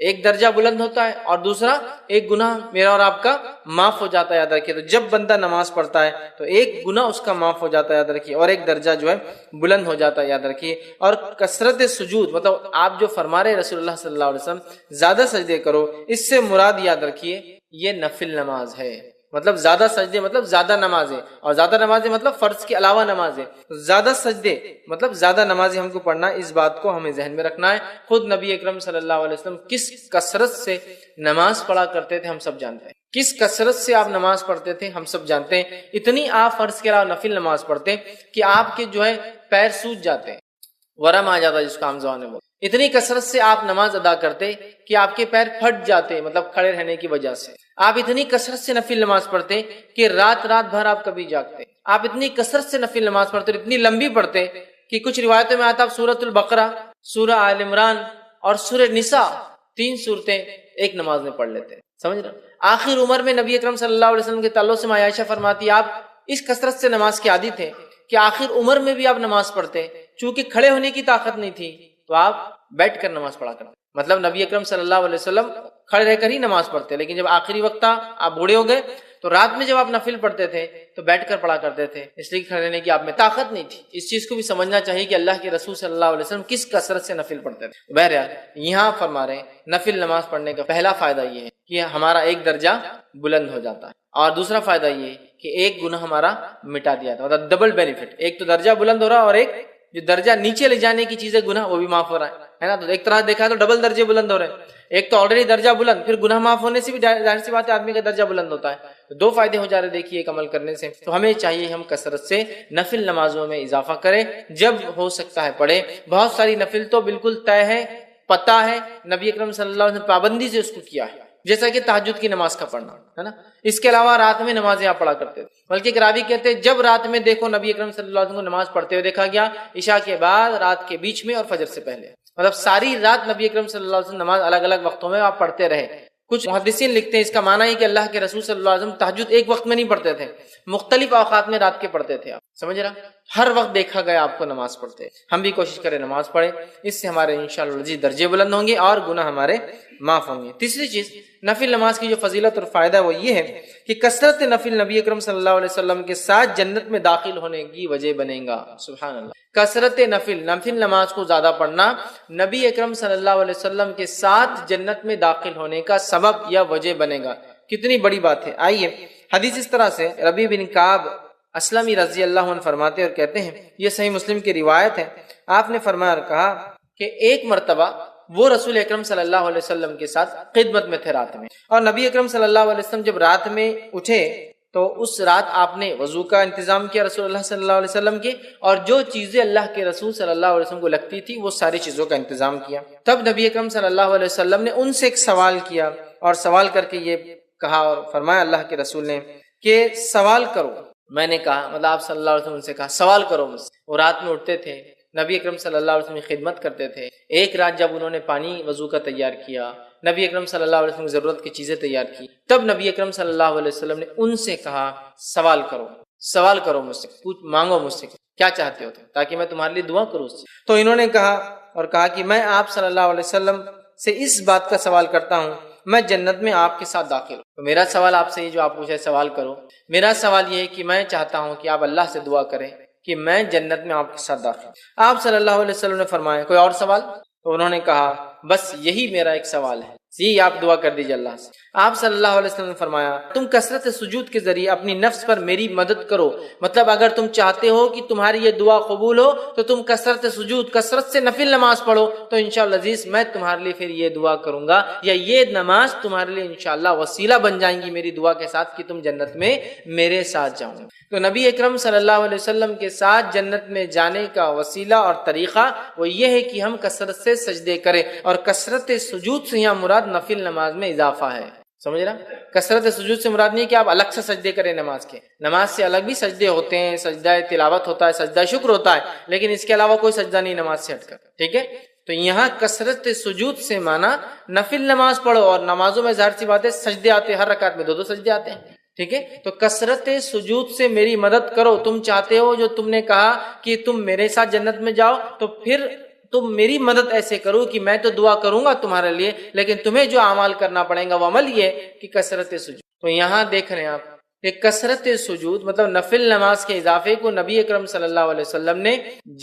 ایک درجہ بلند ہوتا ہے اور دوسرا ایک گناہ میرا اور آپ کا معاف ہو جاتا ہے. یاد رکھیے، تو جب بندہ نماز پڑھتا ہے تو ایک گناہ اس کا معاف ہو جاتا ہے، یاد رکھیے، اور ایک درجہ جو ہے بلند ہو جاتا ہے. یاد رکھیے، اور کثرت سجود، مطلب آپ جو فرما رہے رسول اللہ صلی اللہ علیہ وسلم زیادہ سجدے کرو، اس سے مراد یاد رکھیے یہ نفل نماز ہے. مطلب زیادہ سجدے مطلب زیادہ نمازیں، اور زیادہ نمازیں مطلب فرض کے علاوہ نمازیں. زیادہ سجدے مطلب زیادہ نمازیں ہم کو پڑھنا ہے، اس بات کو ہمیں ذہن میں رکھنا ہے. خود نبی اکرم صلی اللہ علیہ وسلم کس کثرت سے نماز پڑھا کرتے تھے ہم سب جانتے ہیں، کس کثرت سے آپ نماز پڑھتے تھے ہم سب جانتے ہیں. اتنی آپ فرض کے علاوہ نفل نماز پڑھتے کہ آپ کے جو ہے پیر سوج جاتے ہیں، ورم آ جاتا ہے جس کو عام زبان میں بولتے. اتنی کثرت سے آپ نماز ادا کرتے کہ آپ کے پیر پھٹ جاتے، مطلب کھڑے رہنے کی وجہ سے. آپ اتنی کثرت سے نفل نماز پڑھتے کہ رات بھر آپ کبھی جاگتے. آپ اتنی کثرت سے نفل نماز پڑھتے، اتنی لمبی پڑھتے کہ کچھ روایتوں میں آتا آپ سورۃ البقرہ، سورہ آل عمران اور سورہ نساء 3 سورتیں ایک نماز میں پڑھ لیتے. سمجھ رہے؟ آخر عمر میں نبی اکرم صلی اللہ علیہ وسلم کے تعلق سے ماں عائشہ فرماتی آپ اس کثرت سے نماز کے عادی تھے کہ آخر عمر میں بھی آپ نماز پڑھتے، چونکہ کھڑے ہونے کی طاقت نہیں تھی تو آپ بیٹھ کر نماز پڑھا کرتے. مطلب نبی اکرم صلی اللہ علیہ وسلم کھڑے رہ کر ہی نماز پڑھتے، لیکن جب آخری وقت تھا، آپ بوڑھے ہو گئے، تو رات میں جب آپ نفل پڑھتے تھے تو بیٹھ کر پڑھا کرتے تھے، اس لیے کھڑے رہنے کی آپ میں طاقت نہیں تھی. اس چیز کو بھی سمجھنا چاہیے کہ اللہ کے رسول صلی اللہ علیہ وسلم کس کثرت سے نفل پڑھتے تھے. بہرحال یہاں فرما رہے ہیں نفل نماز پڑھنے کا پہلا فائدہ یہ ہے کہ ہمارا ایک درجہ بلند ہو جاتا ہے، اور دوسرا فائدہ یہ ہے کہ ایک گناہ ہمارا مٹا دیا تھا، مطلب ڈبل بینیفٹ. ایک تو درجہ بلند ہو رہا ہے اور ایک جو درجہ نیچے لے جانے کی چیزیں گناہ وہ بھی معاف ہو رہا ہے نا. تو ایک طرح دیکھا تو ڈبل درجے بلند ہو رہے ہیں. ایک تو آلریڈی درجہ بلند، پھر گناہ معاف ہونے سے بھی ظاہر سی بات ہے آدمی کا درجہ بلند ہوتا ہے. تو 2 فائدے ہو جا رہے دیکھیے ایک عمل کرنے سے. تو ہمیں چاہیے ہم کثرت سے نفل نمازوں میں اضافہ کریں، جب ہو سکتا ہے پڑھیں. بہت ساری نفل تو بالکل طے ہے، پتہ ہے، نبی اکرم صلی اللہ علیہ وسلم پابندی سے اس کو کیا ہے، جیسا کہ تہجد کی نماز کا پڑھنا ہے نا. اس کے علاوہ رات میں نمازیں آپ پڑھا کرتے تھے، بلکہ ایک راوی کہتے ہیں جب رات میں دیکھو نبی اکرم صلی اللہ علیہ وسلم کو نماز پڑھتے ہوئے دیکھا گیا، عشاء کے بعد، رات کے بیچ میں اور فجر سے پہلے. مطلب ساری رات نبی اکرم صلی اللہ علیہ وسلم نماز الگ الگ وقتوں میں آپ پڑھتے رہے. کچھ محدثین لکھتے ہیں اس کا معنی ہے کہ اللہ کے رسول صلی اللہ علیہ وسلم تہجد ایک وقت میں نہیں پڑھتے تھے، مختلف اوقات میں رات کے پڑھتے تھے آپ. سمجھ رہا؟ ہر وقت دیکھا گیا آپ کو نماز پڑھتے. ہم بھی کوشش کریں نماز پڑھیں، اس سے ہمارے انشاءاللہ درجے بلند ہوں گے اور گناہ ہمارے معاف ہوں گے. تیسری چیز نفل نماز کی جو فضیلت اور فائدہ وہ یہ ہے کہ کثرت نفل نبی اکرم صلی اللہ علیہ وسلم کے ساتھ جنت میں داخل ہونے کی وجہ بنے گا. سبحان اللہ. کثرت نفل نماز کو زیادہ پڑھنا نبی اکرم صلی اللہ علیہ وسلم کے ساتھ جنت میں داخل ہونے کا سبب یا وجہ بنے گا. کتنی بڑی بات ہے. آئیے حدیث اس طرح سے ربیع بن کعب اسلمی رضی اللہ عنہ فرماتے اور کہتے ہیں، یہ صحیح مسلم کی روایت ہے، آپ نے فرمایا اور کہا کہ ایک مرتبہ وہ رسول اکرم صلی اللہ علیہ وسلم کے ساتھ خدمت میں تھے رات میں، اور نبی اکرم صلی اللہ علیہ وسلم جب رات میں اٹھے تو اس رات آپ نے وضو کا انتظام کیا رسول اللہ صلی اللہ علیہ وسلم کے، اور جو چیزیں اللہ کے رسول صلی اللہ علیہ وسلم کو لگتی تھی وہ ساری چیزوں کا انتظام کیا. تب نبی اکرم صلی اللہ علیہ وسلم نے ان سے ایک سوال کیا، اور سوال کر کے یہ کہا اور فرمایا اللہ کے رسول نے کہ سوال کرو. میں نے کہا مطلب آپ صلی اللہ علیہ وسلم سے کہا سوال کرو مجھ سے. وہ رات میں اٹھتے تھے، نبی اکرم صلی اللہ علیہ وسلم کی خدمت کرتے تھے. ایک رات جب انہوں نے پانی وضو کا تیار کیا، نبی اکرم صلی اللہ علیہ وسلم کی ضرورت کی چیزیں تیار کی، تب نبی اکرم صلی اللہ علیہ وسلم نے ان سے کہا سوال کرو مجھ سے، مانگو مجھ سے کیا چاہتے ہو تاکہ میں تمہارے لیے دعا کروں. تو انہوں نے کہا کہ میں آپ صلی اللہ علیہ وسلم سے اس بات کا سوال کرتا ہوں، میں جنت میں آپ کے ساتھ داخل ہوں. تو میرا سوال آپ سے یہ جو آپ پوچھے سوال کرو، میرا سوال یہ ہے کہ میں چاہتا ہوں کہ آپ اللہ سے دعا کریں کہ میں جنت میں آپ کے ساتھ داخل ہوں. آپ صلی اللہ علیہ وسلم نے فرمایا کوئی اور سوال؟ تو انہوں نے کہا بس یہی میرا ایک سوال ہے، جی آپ دعا کر دیجیے اللہ سے. آپ صلی اللہ علیہ وسلم نے فرمایا تم کثرت سجود کے ذریعے اپنی نفس پر میری مدد کرو. مطلب اگر تم چاہتے ہو کہ تمہاری یہ دعا قبول ہو تو تم کثرت سے نفل نماز پڑھو، تو انشاءاللہ عزیز میں تمہارے لیے پھر یہ دعا کروں گا، یا یہ نماز تمہارے لیے انشاءاللہ وسیلہ بن جائیں گی میری دعا کے ساتھ کہ تم جنت میں میرے ساتھ جاؤ. تو نبی اکرم صلی اللہ علیہ وسلم کے ساتھ جنت میں جانے کا وسیلہ اور طریقہ وہ یہ ہے کہ ہم کثرت سے سجدے کریں، اور کثرت سجود سے یہاں مراد نفل نماز میں اضافہ ہے. سمجھ رہا؟ کثرت سجود سے مراد نہیں کہ آپ الگ سے سجدے کریں نماز کے، نماز سے الگ بھی سجدے ہوتے ہیں، سجدہ تلاوت ہوتا ہے، سجدہ شکر ہوتا ہے، لیکن اس کے علاوہ کوئی سجدہ نہیں نماز سے ہٹ کر. ٹھیک ہے؟ تو یہاں کثرت سجود سے مانا نفل نماز پڑھو، اور نمازوں میں ظاہر سی بات ہے سجدے آتے ہیں، ہر رکعت میں 2 سجدے آتے ہیں. ٹھیک ہے؟ تو کثرت سجود سے میری مدد کرو. تم چاہتے ہو جو تم نے کہا کہ تم میرے ساتھ جنت میں جاؤ، تو پھر تم میری مدد ایسے کرو کہ میں تو دعا کروں گا تمہارے لیے، لیکن تمہیں جو اعمال کرنا پڑے گا وہ عمل یہ کہ کثرت سجود. تو یہاں دیکھ رہے ہیں آپ کہ کثرت سجود مطلب نفل نماز کے اضافے کو نبی اکرم صلی اللہ علیہ وسلم نے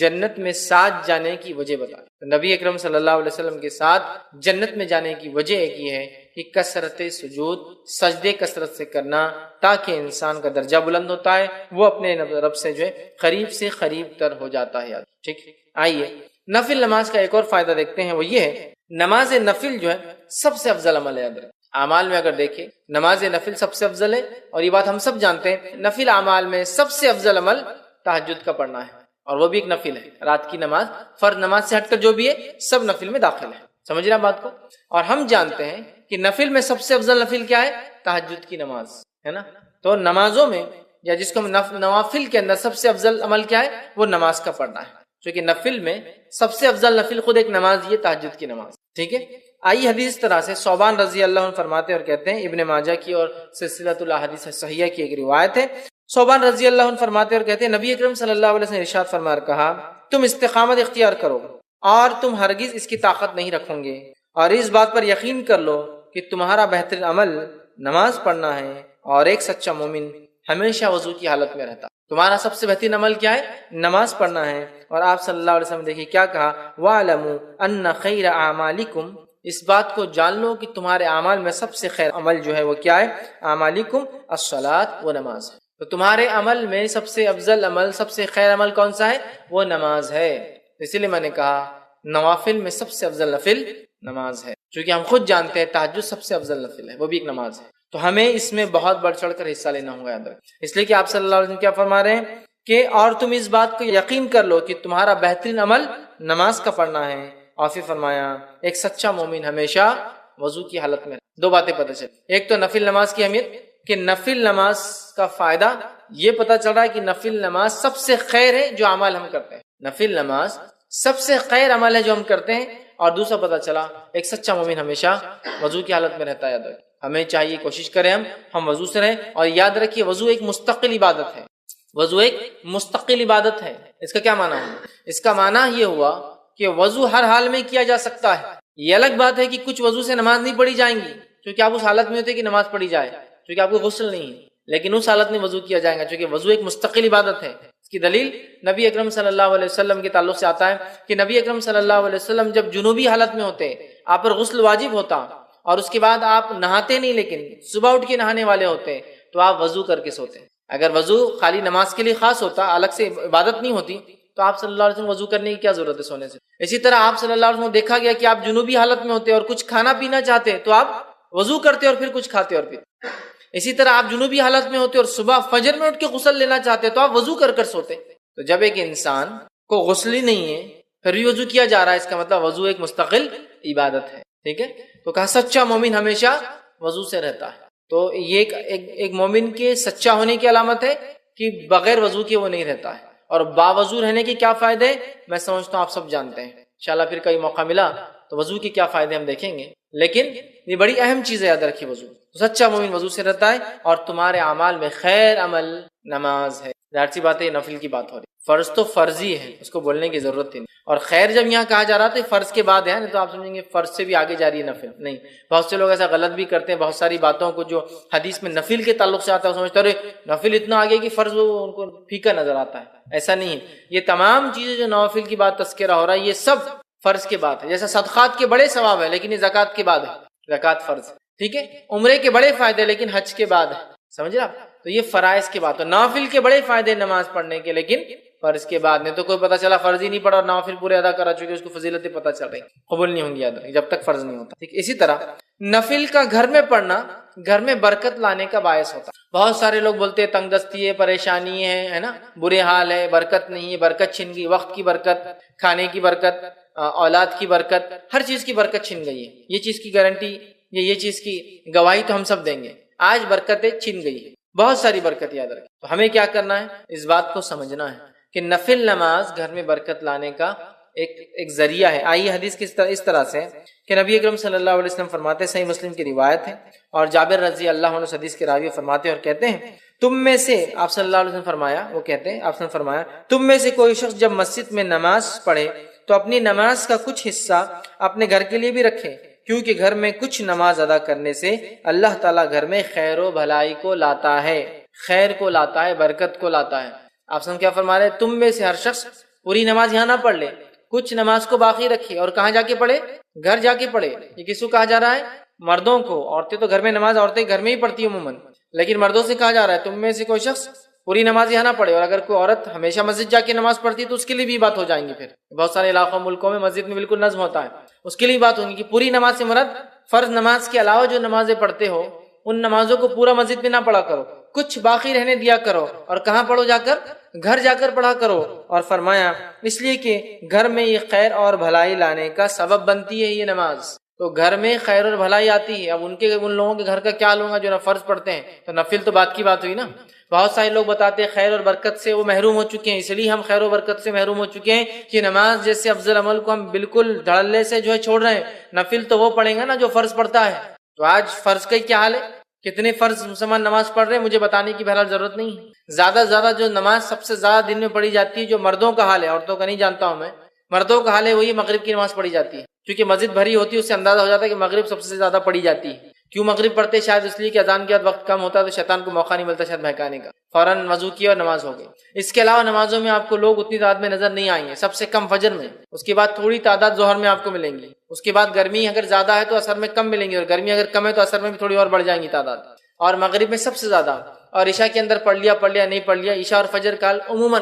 جنت میں ساتھ جانے کی وجہ بتائی. نبی اکرم صلی اللہ علیہ وسلم کے ساتھ جنت میں جانے کی وجہ ایک یہ ہے کہ کثرت سجود، سجدے کثرت سے کرنا، تاکہ انسان کا درجہ بلند ہوتا ہے، وہ اپنے رب سے جو ہے قریب تر ہو جاتا ہے. ٹھیک. آئیے نفل نماز کا ایک اور فائدہ دیکھتے ہیں، وہ یہ ہے نماز نفل جو ہے سب سے افضل عمل ہے. اعمال میں اگر دیکھیں نماز نفل سب سے افضل ہے، اور یہ بات ہم سب جانتے ہیں. نفل اعمال میں سب سے افضل عمل تہجد کا پڑھنا ہے، اور وہ بھی ایک نفل ہے. رات کی نماز فرض نماز سے ہٹ کر جو بھی ہے سب نفل میں داخل ہے. سمجھ رہے ہیں بات کو؟ اور ہم جانتے ہیں کہ نفل میں سب سے افضل نفل کیا ہے؟ تہجد کی نماز ہے نا. تو نمازوں میں یا جس کو ہم نوافل کے اندر سب سے افضل عمل کیا ہے؟ وہ نماز کا پڑھنا ہے. کیونکہ نفل میں سب سے افضل نفل خود ایک نماز، یہ تہجد کی نماز. ٹھیک ہے. آئی حدیث طرح سے ثوبان رضی اللہ عنہ فرماتے اور کہتے ہیں، ابن ماجہ کی اور سلسلۃ الاحادیث صحیحہ کی ایک روایت ہے. ثوبان رضی اللہ عنہ فرماتے اور کہتے ہیں نبی اکرم صلی اللہ علیہ وسلم نے ارشاد فرمایا کہا تم استقامت اختیار کرو اور تم ہرگز اس کی طاقت نہیں رکھو گے، اور اس بات پر یقین کر لو کہ تمہارا بہترین عمل نماز پڑھنا ہے، اور ایک سچا مومن ہمیشہ وضو کی حالت میں رہتا. تمہارا سب سے بہترین عمل کیا ہے؟ نماز پڑھنا ہے. اور آپ صلی اللہ علیہ وسلم دیکھیے کیا کہا، وَاعْلَمُوا أَنَّ خَيْرَ أَعْمَالِكُمْ، اس بات کو جان لو کہ تمہارے اعمال میں سب سے خیر عمل جو ہے وہ کیا ہے؟ اعمالکم الصلاۃ، وہ نماز ہے. تو تمہارے عمل میں سب سے افضل عمل، سب سے خیر عمل کون سا ہے؟ وہ نماز ہے. اسی لیے میں نے کہا نوافل میں سب سے افضل نفل نماز ہے، چونکہ ہم خود جانتے ہیں تہجد سب سے افضل نفل ہے، وہ بھی ایک نماز ہے. تو ہمیں اس میں بہت بڑھ چڑھ کر حصہ لینا ہوگا، یاد رکھیں. اس لیے کہ آپ صلی اللہ علیہ وسلم کیا فرما رہے ہیں کہ اور تم اس بات کو یقین کر لو کہ تمہارا بہترین عمل نماز کا پڑھنا ہے. اور پھر فرمایا ایک سچا مومن ہمیشہ وضو کی حالت میں. 2 باتیں پتہ چلی. ایک تو نفل نماز کی اہمیت، کہ نفل نماز کا فائدہ یہ پتہ چل رہا ہے کہ نفل نماز سب سے خیر ہے جو عمل ہم کرتے ہیں. نفل نماز سب سے خیر عمل ہے جو ہم کرتے ہیں. اور دوسرا پتہ چلا ایک سچا مومن ہمیشہ وضو کی حالت میں رہتا ہے. یاد رکھیں ہمیں چاہیے کوشش کریں ہم وضو سے رہیں. اور یاد رکھیے وضو ایک مستقل عبادت ہے. وضو ایک مستقل عبادت ہے۔ اس کا کیا معنی ہے؟ اس کا معنی یہ ہوا کہ وضو ہر حال میں کیا جا سکتا ہے۔ یہ الگ بات ہے کہ کچھ وضو سے نماز نہیں پڑھی جائیں گی کیونکہ آپ اس حالت میں ہوتے کہ نماز پڑھی جائے، کیونکہ آپ کو غسل نہیں ہے، لیکن اس حالت میں وضو کیا جائے گا کیونکہ وضو ایک مستقل عبادت ہے۔ اس کی دلیل نبی اکرم صلی اللہ علیہ وسلم کے تعلق سے آتا ہے کہ نبی اکرم صلی اللہ علیہ وسلم جب جنوبی حالت میں ہوتے آپ پر غسل واجب ہوتا اور اس کے بعد آپ نہاتے نہیں، لیکن صبح اٹھ کے نہانے والے ہوتے تو آپ وضو کر کے سوتے۔ اگر وضو خالی نماز کے لیے خاص ہوتا، الگ سے عبادت نہیں ہوتی، تو آپ صلی اللہ علیہ وسلم وضو کرنے کی کیا ضرورت ہے سونے سے۔ اسی طرح آپ صلی اللہ علیہ وسلم دیکھا گیا کہ آپ جنوبی حالت میں ہوتے اور کچھ کھانا پینا چاہتے تو آپ وضو کرتے اور پھر کچھ کھاتے اور پیتے۔ اسی طرح آپ جنوبی حالت میں ہوتے اور صبح فجر میں اٹھ کے غسل لینا چاہتے تو آپ وضو کر کر سوتے۔ تو جب ایک انسان کو غسل ہی نہیں ہے پھر بھی وضو کیا جا رہا ہے، اس کا مطلب وضو ایک مستقل عبادت ہے، ٹھیک ہے۔ تو کہا سچا مومن ہمیشہ وضو سے رہتا ہے۔ تو یہ ایک مومن کے سچا ہونے کی علامت ہے کہ بغیر وضو کے وہ نہیں رہتا ہے۔ اور باوضو رہنے کے کیا فائدے میں سمجھتا ہوں آپ سب جانتے ہیں، انشاءاللہ پھر کئی موقع ملا تو وضو کے کیا فائدے ہم دیکھیں گے، لیکن یہ بڑی اہم چیز ہے، یاد رکھیے وضو۔ سچا مومن وضو سے رہتا ہے اور تمہارے اعمال میں خیر عمل نماز ہے۔ ظاہر سی بات ہے، یہ نفل کی بات ہو رہی ہے، فرض تو فرض ہی ہے، اس کو بولنے کی ضرورت ہی نہیں۔ اور خیر جب یہاں کہا جا رہا تو فرض کے بعد ہے، نہیں تو آپ سمجھیں گے فرض سے بھی آگے جا رہی ہے نفل، نہیں۔ بہت سے لوگ ایسا غلط بھی کرتے ہیں، بہت ساری باتوں کو جو حدیث میں نفل کے تعلق سے آتا ہے سمجھتے ہیں نفل اتنا آگے کہ فرض ان کو پھیکا نظر آتا ہے۔ ایسا نہیں ہے، یہ تمام چیزیں جو نوافل کی بات تذکرہ ہو رہا ہے یہ سب فرض کے بعد ہے۔ جیسا صدقات کے بڑے ثواب ہے لیکن یہ زکوٰۃ کے بعد ہے، زکوٰۃ فرض ہے، ٹھیک ہے۔ عمرے کے بڑے فائدے لیکن حج کے بعد ہے، سمجھ رہے آپ؟ تو یہ فرائض کے بعد، تو نوافل کے بڑے فائدے نماز پڑھنے کے لیکن فرض کے بعد، نہیں تو کوئی پتہ چلا فرض ہی نہیں پڑھا اور نوافل پورے ادا کرا چکے، اس کو فضیلتیں پتہ چل رہی، قبول نہیں ہوں گی، یاد رکھیں جب تک فرض نہیں ہوتا، ٹھیک۔ اسی طرح نفل کا گھر میں پڑھنا گھر میں برکت لانے کا باعث ہوتا ہے۔ بہت سارے لوگ بولتے ہیں تنگ دستی ہے، پریشانی ہے نا، برے حال ہے، برکت نہیں ہے، برکت چھن گئی، وقت کی برکت، کھانے کی برکت، اولاد کی برکت، ہر چیز کی برکت چھن گئی ہے۔ یہ چیز کی گارنٹی، یہ چیز کی گواہی تو ہم سب دیں گے، آج برکتیں چھن گئی ہے، بہت ساری برکت، یاد رکھیں۔ تو ہمیں کیا کرنا ہے، اس بات کو سمجھنا ہے کہ نفل نماز گھر میں برکت لانے کا ایک ذریعہ ہے۔ آئیے حدیث اس طرح سے کہ نبی اکرم صلی اللہ علیہ وسلم فرماتے ہیں، صحیح مسلم کی روایت ہے اور جابر رضی اللہ عنہ حدیث کے راوی فرماتے ہیں اور کہتے ہیں تم میں سے، آپ صلی اللہ علیہ وسلم فرمایا، وہ کہتے ہیں آپ نے فرمایا تم میں سے کوئی شخص جب مسجد میں نماز پڑھے تو اپنی نماز کا کچھ حصہ اپنے گھر کے لیے بھی رکھے، کیونکہ گھر میں کچھ نماز ادا کرنے سے اللہ تعالیٰ گھر میں خیر و بھلائی کو لاتا ہے، خیر کو لاتا ہے، برکت کو لاتا ہے۔ آپ سے کیا فرما رہے ہیں، تم میں سے ہر شخص پوری نماز یہاں نہ پڑھ لے، کچھ نماز کو باقی رکھے، اور کہاں جا کے پڑھے، گھر جا کے پڑھے۔ یہ کس کو کہا جا رہا ہے، مردوں کو۔ عورتیں تو گھر میں نماز عورتیں گھر میں ہی پڑھتی ہیں عموماً، لیکن مردوں سے کہا جا رہا ہے تم میں سے کوئی شخص پوری نماز یہاں نہ پڑھے، اور اگر کوئی عورت ہمیشہ مسجد جا کے نماز پڑھتی ہے تو اس کے لیے بھی بات ہو جائیں گی۔ پھر بہت سارے علاقوں ملکوں میں مسجد میں بالکل نظم ہوتا ہے، اس کے لیے بات ہوگی کہ پوری نماز سے مراد فرض نماز کے علاوہ جو نمازیں پڑھتے ہو ان نمازوں کو پورا مسجد میں نہ پڑھا کرو، کچھ باقی رہنے دیا کرو، اور کہاں پڑھو، جا کر گھر جا کر پڑھا کرو۔ اور فرمایا اس لیے کہ گھر میں یہ خیر اور بھلائی لانے کا سبب بنتی ہے یہ نماز، تو گھر میں خیر اور بھلائی آتی ہے۔ اب ان لوگوں کے گھر کا کیا لوں گا جو نہ فرض پڑھتے ہیں، تو نفل تو بات کی بات ہوئی نا۔ بہت سارے لوگ بتاتے ہیں خیر اور برکت سے وہ محروم ہو چکے ہیں، اس لیے ہم خیر و برکت سے محروم ہو چکے ہیں کہ نماز جیسے افضل عمل کو ہم بالکل دھڑلے سے چھوڑ رہے ہیں، نفل تو وہ پڑھیں گا نا جو فرض پڑھتا ہے۔ تو آج فرض کا کیا حال ہے، کتنے فرض مسلمان نماز پڑھ رہے ہیں مجھے بتانے کی بہرحال ضرورت نہیں ہے۔ زیادہ سے زیادہ جو نماز سب سے زیادہ دن میں پڑھی جاتی ہے، جو مردوں کا حال ہے، عورتوں کا نہیں جانتا ہوں میں، مردوں کا حال ہے وہی مغرب کی نماز پڑھی جاتی ہے، کیونکہ مسجد بھری ہوتی ہے، اس سے اندازہ ہو جاتا ہے کہ مغرب سب سے زیادہ پڑھی جاتی ہے۔ کیوں مغرب پڑھتے؟ شاید اس لیے کہ اذان کے بعد وقت کم ہوتا ہے تو شیطان کو موقع نہیں ملتا شاید بہکانے کا، فوراً وضو کیا اور نماز ہو گئی۔ اس کے علاوہ نمازوں میں آپ کو لوگ اتنی تعداد میں نظر نہیں آئیں گے، سب سے کم فجر میں، اس کے بعد تھوڑی تعداد ظہر میں آپ کو ملیں گی، اس کے بعد گرمی اگر زیادہ ہے تو اثر میں کم ملیں گی، اور گرمی اگر کم ہے تو اثر میں بھی تھوڑی اور بڑھ جائیں گی تعداد، اور مغرب میں سب سے زیادہ، اور عشاء کے اندر پڑھ لیا نہیں پڑھ لیا۔ عشاء اور فجر کا عموماً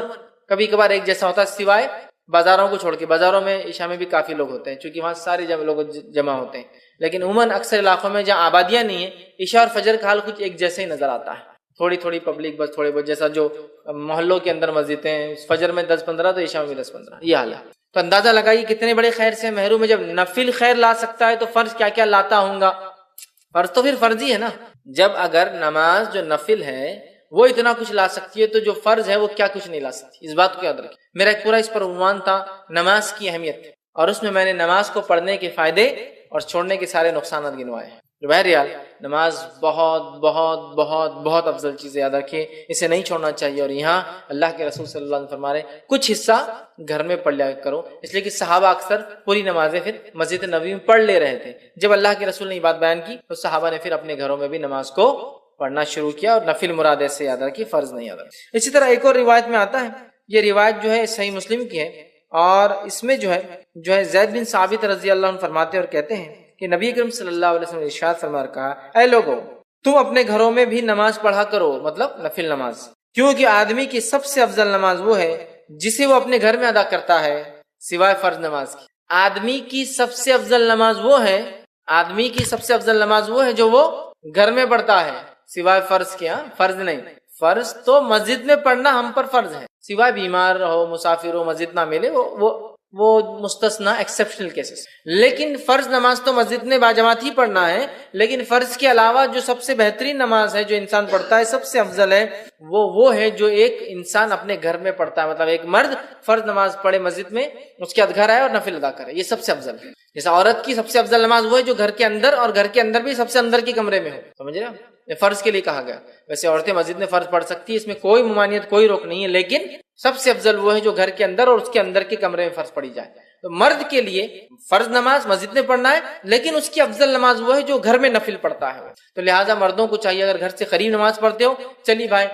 کبھی کبھار ایک جیسا ہوتا ہے سوائے بازاروں کو چھوڑ کے، بازاروں میں عشاء میں بھی کافی لوگ ہوتے ہیں چونکہ وہاں سارے لوگ جمع ہوتے ہیں، لیکن عموماً اکثر علاقوں میں جہاں آبادیاں نہیں ہیں عشاء اور فجر کا حال کچھ ایک جیسے ہی نظر آتا ہے، تھوڑی پبلک بس تھوڑے بہت، جیسا جو محلوں کے اندر مسجدیں ہیں فجر میں 10-15 تو عشاء میں بھی 10-15، یہ حال ہے۔ تو اندازہ لگائیے کتنے بڑے خیر سے محروم ہے۔ جب نفل خیر لا سکتا ہے تو فرض کیا کیا لاتا ہوں گا، فرض تو پھر فرض ہی ہے نا۔ جب اگر نماز جو نفل ہے وہ اتنا کچھ لا سکتی ہے تو جو فرض ہے وہ کیا کچھ نہیں لا سکتی، اس بات کو یاد رکھیں۔ میرا ایک پورا اس پر عنوان تھا نماز کی اہمیت، اور اس میں نے نماز کو پڑھنے کے فائدے اور چھوڑنے کے سارے نقصانات گنوائے ہیں۔ بہرحال نماز بہت بہت بہت بہت افضل چیز ہے، یاد رکھیے اسے نہیں چھوڑنا چاہیے۔ اور یہاں اللہ کے رسول صلی اللہ علیہ وسلم فرما رہے ہیں کچھ حصہ گھر میں پڑھ لیا کرو، اس لیے کہ صحابہ اکثر پوری نمازیں پھر مسجد نبوی میں پڑھ لے رہے تھے۔ جب اللہ کے رسول نے یہ بات بیان کی تو صحابہ نے پھر اپنے گھروں میں بھی نماز کو پڑھنا شروع کیا، اور نفل مراد ایسے یاد رکھیے، فرض نہیں یاد رکھیے۔ اسی طرح ایک اور روایت میں آتا ہے، یہ روایت جو ہے صحیح مسلم کی ہے، اور اس میں جو ہے زید بن ثابت رضی اللہ عنہ فرماتے اور کہتے ہیں کہ نبی اکرم صلی اللہ علیہ وسلم نے ارشاد فرما کہا، اے لوگو تم اپنے گھروں میں بھی نماز پڑھا کرو، مطلب نفل نماز، کیونکہ آدمی کی سب سے افضل نماز وہ ہے جسے وہ اپنے گھر میں ادا کرتا ہے سوائے فرض نماز کی۔ آدمی کی سب سے افضل نماز وہ ہے، آدمی کی سب سے افضل نماز وہ ہے جو وہ گھر میں پڑھتا ہے سوائے فرض کے۔ فرض نہیں، فرض تو مسجد میں پڑھنا ہم پر فرض ہے، سوائے بیمار ہو، مسافر ہو، مسجد نہ ملے، وہ مستثنا ایکسیپشنل کیسز، لیکن فرض نماز تو مسجد میں باجماعت ہی پڑھنا ہے۔ لیکن فرض کے علاوہ جو سب سے بہترین نماز ہے جو انسان پڑھتا ہے، سب سے افضل ہے، وہ ہے جو ایک انسان اپنے گھر میں پڑھتا ہے، مطلب ایک مرد فرض نماز پڑھے مسجد میں، اس کے بعد گھر آئے اور نفل ادا کرے، یہ سب سے افضل ہے۔ جیسا عورت کی سب سے افضل نماز وہ ہے جو گھر کے اندر، اور گھر کے اندر بھی سب سے اندر کے کمرے میں ہو، سمجھ رہے ہیں؟ یہ فرض کے لیے کہا گیا۔ ویسے عورتیں مسجد میں فرض پڑھ سکتی ہے، اس میں کوئی ممانعت، کوئی روک نہیں ہے، لیکن سب سے افضل وہ ہے جو گھر کے اندر اور اس کے اندر کے کمرے میں فرض پڑھی جائے۔ تو مرد کے لیے فرض نماز مسجد میں پڑھنا ہے، لیکن اس کی افضل نماز وہ ہے جو گھر میں نفل پڑھتا ہے۔ تو لہٰذا مردوں کو چاہیے، اگر گھر سے قریب نماز پڑھتے ہو، چلیے بھائی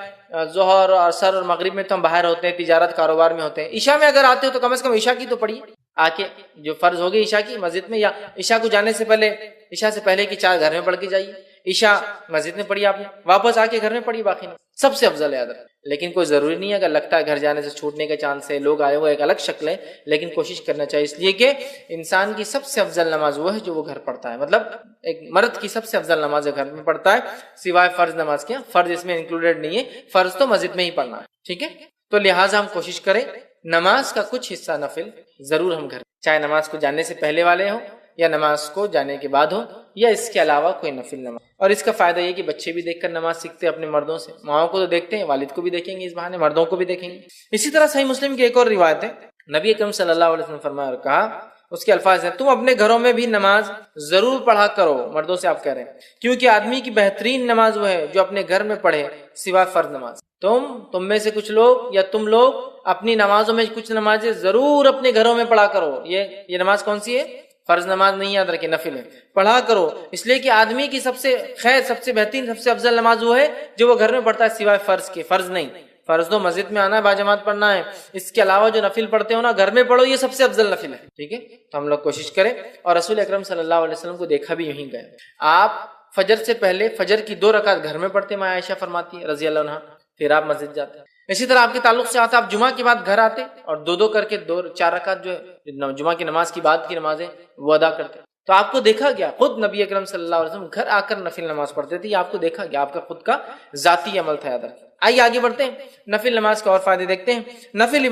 ظہر اور عصر اور مغرب میں تو ہم باہر ہوتے ہیں، تجارت کاروبار میں ہوتے ہیں، عشاء میں اگر آتے ہو تو کم از کم عشاء کی تو پڑھیے، آ کے جو فرض ہوگی عشاء کی مسجد میں، یا عشاء کو جانے سے پہلے، عشاء سے پہلے کی 4 گھر میں پڑھ کے جائیے، عشاء مسجد میں پڑھی آپ نے، واپس آ کے گھر میں پڑھی، باقی نہیں، سب سے افضل ہے یاد رکھیں۔ لیکن کوئی ضروری نہیں ہے، اگر لگتا ہے گھر جانے سے چھوٹنے کے چانس ہے، لوگ آئے ہوئے، ایک الگ شکل ہے، لیکن کوشش کرنا چاہیے، اس لیے کہ انسان کی سب سے افضل نماز وہ ہے جو وہ گھر پڑھتا ہے، مطلب ایک مرد کی سب سے افضل نماز گھر میں پڑھتا ہے سوائے فرض نماز کے۔ فرض اس میں انکلوڈیڈ نہیں ہے، فرض تو مسجد میں ہی پڑھنا ہے، ٹھیک ہے؟ تو لہٰذا ہم کوشش کریں نماز کا کچھ حصہ نفل ضرور ہم گھر، چاہے نماز کو جانے سے پہلے والے ہوں یا نماز کو جانے کے بعد ہو، یا اس کے علاوہ کوئی نفل نماز۔ اور اس کا فائدہ یہ کہ بچے بھی دیکھ کر نماز سیکھتے ہیں اپنے مردوں سے، ماؤں کو تو دیکھتے ہیں، والد کو بھی دیکھیں گے، اس بہانے مردوں کو بھی دیکھیں گے۔ اسی طرح صحیح مسلم کی ایک اور روایت ہے، نبی اکرم صلی اللہ علیہ وسلم نے فرمایا اور کہا، اس کے الفاظ ہیں، تم اپنے گھروں میں بھی نماز ضرور پڑھا کرو، مردوں سے آپ کہہ رہے ہیں، کیونکہ آدمی کی بہترین نماز وہ ہے جو اپنے گھر میں پڑھے سوائے فرض نماز۔ تم میں سے کچھ لوگ یا تم لوگ اپنی نمازوں میں کچھ نمازیں ضرور اپنے گھروں میں پڑھا کرو۔ یہ نماز کون سی ہے؟ فرض نماز نہیں، یاد رکھے نفل ہے، پڑھا کرو، اس لیے کہ آدمی کی سب سے خیر، سب سے بہترین، سب سے افضل نماز وہ ہے جو وہ گھر میں پڑھتا ہے سوائے فرض کے۔ فرض نہیں، فرض تو مسجد میں آنا ہے، باجماعت پڑھنا ہے، اس کے علاوہ جو نفل پڑھتے ہو نا گھر میں پڑھو، یہ سب سے افضل نفل ہے، ٹھیک ہے؟ تو ہم لوگ کوشش کریں، اور رسول اکرم صلی اللہ علیہ وسلم کو دیکھا بھی یوں گئے، آپ فجر سے پہلے فجر کی 2 رکعت گھر میں پڑھتے، ماں عائشہ فرماتی ہے رضی اللہ عنہا، پھر آپ مسجد جاتے ہیں۔ اسی طرح آپ کے تعلق سے آتا، آپ جمعہ کے بعد گھر آتے اور 2 کر کے 4 رکعت جو ہے جمعہ کی نماز کی بعد کی نمازیں وہ ادا کرتے۔ تو آپ کو دیکھا گیا، خود نبی اکرم صلی اللہ علیہ وسلم گھر آ کر نفل نماز پڑھتے تھے، یہ آپ کو دیکھا گیا، آپ کا خود کا ذاتی عمل تھا، یاد رکھیں۔ آئیے آگے بڑھتے ہیں، نفل نماز کا اور فائدے دیکھتے ہیں۔ نفل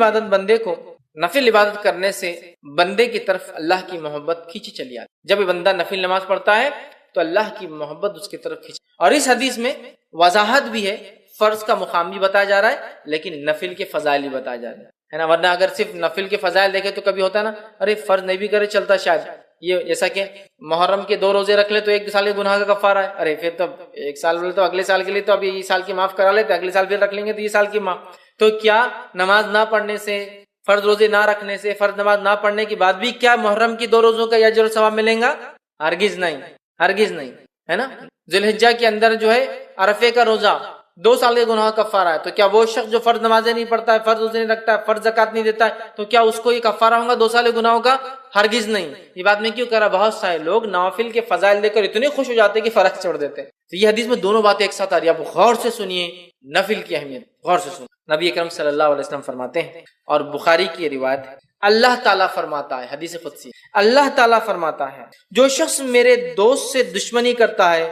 عبادت کرنے سے بندے کی طرف اللہ کی محبت کھینچی چلی آتی۔ جب بندہ نفل نماز پڑھتا ہے تو اللہ کی محبت اس کی طرف کھینچ، اور اس حدیث میں وضاحت بھی ہے، فرض کا مقام بھی بتایا جا رہا ہے لیکن نفل کے فضائل بھی بتایا جا رہا ہے نا، ورنہ اگر صرف نفل کے فضائل دیکھے تو کبھی ہوتا ہے نا، ارے فرض نہیں بھی کرے چلتا، شاید یہ جیسا کہ محرم کے 2 روزے رکھ لے تو 1 سال کے گناہ کا کفارہ ہے، ارے پھر تو 1 سال بولے تو اگلے سال کے لیے تو ابھی یہ سال کی معاف کرا لیتے، اگلے سال پھر رکھ لیں گے تو یہ سال کی معاف۔ تو کیا نماز نہ پڑھنے سے، فرض روزے نہ رکھنے سے، فرض نماز نہ پڑھنے کے بعد بھی کیا محرم کی 2 روزوں کا اجر و ثواب ملیں گا؟ ہرگز نہیں، ہرگز نہیں، ہے نا۔ ذی الحجہ کے اندر جو ہے عرفے کا روزہ 2 سال کے گناہ کفارہ ہے، تو کیا وہ شخص جو فرض نمازیں نہیں پڑھتا ہے، فرض روزے نہیں رکھتا ہے، فرض زکات نہیں دیتا ہے، تو کیا اس کو یہ کفارہ ہوگا 2 سال کے گناہوں کا؟ ہرگز نہیں۔ یہ بات میں کیوں کہہ رہا، بہت سارے لوگ نوافل کے فضائل دیکھ کر اتنے خوش ہو جاتے ہیں کہ فرض چھوڑ دیتے ہیں۔ تو یہ حدیث میں دونوں باتیں ایک ساتھ آ رہی ہے، آپ غور سے سنیے نفل کی اہمیت، غور سے سنیے۔ نبی اکرم صلی اللہ علیہ وسلم فرماتے ہیں، اور بخاری کی روایت ہے، اللہ تعالیٰ فرماتا ہے، حدیث قدسی، اللہ تعالیٰ فرماتا ہے، جو شخص میرے دوست سے دشمنی کرتا ہے